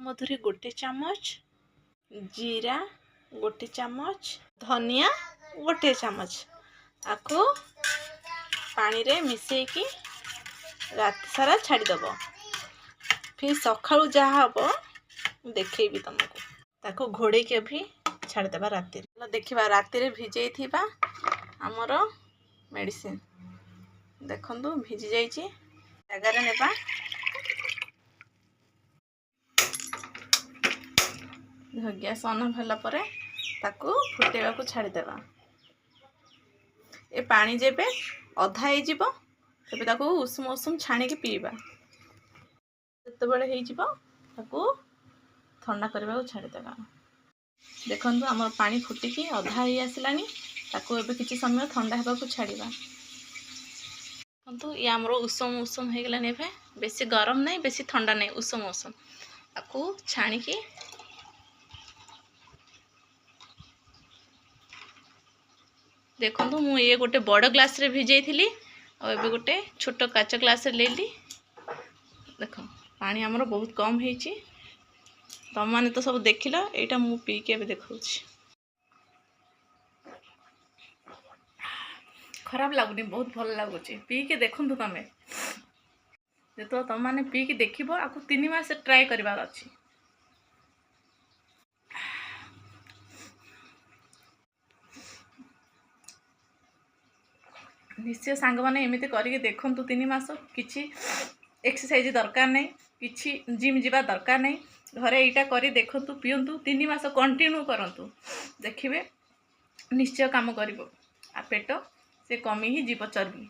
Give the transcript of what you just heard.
गोलमधुरी 1 चामच, जीरा 1 चामच, धनिया 1 चामच। आपको पानी रे मिसई की रात सारा छाड़ीदेव। फिर सकाळू जहाँ हम देखी तुमको ताको घोड़े के भी छाड़देवा राति। देखा राति भिजई थी आमर मेडिसिन देखु भिजी जाइए जगार नेबा। गैस ऑन होला परे ताकू फुटेवा को छाड़देवा। ए पानी जेबे अधा हो जिवो तबे ताकू उषुम उषुम छाणी के पीवा। जते बेले हे जिवो ताकू ठंडा करबा को छाड़देवा। देखंतु हमर पानी फुटिकी अधा ही आसलानी ताकू एबे किछि समय ठंडा हेबा को छाड़ीबा। देखंतु ये हमर उषुम उषुम हे गेलानी। एबे बेसी गरम नहीं बेसी ठंडा नहीं उषुम उषुम ताकू छाणी की देखो मु ये गोटे बड़ ग्लास रे भिजई थी और एबे गोटे छोट काच ग्लास रे लेली। देखो पानी हमर बहुत कम होईची। तुम माने तो सब देखिल एटा मु पी के देखौछि। खराब लागुनी बहुत भल लागुची पी के देखंतु तमे। जेतो तुम माने पी के देखिबो आकु 3 मास ट्राई करबार अछि। निश्चय सांग माने एमिति करके देखंतु 3 मास किछि एक्सरसाइज दरकार नहीं किछि जिम जीवा दरकार नहीं। घरे एटा करी देखंतु पियंतु 3 मास कंटिन्यू करंतु देखिबे निश्चय काम करिवो आ पेट से कमी ही जीव चर्बी।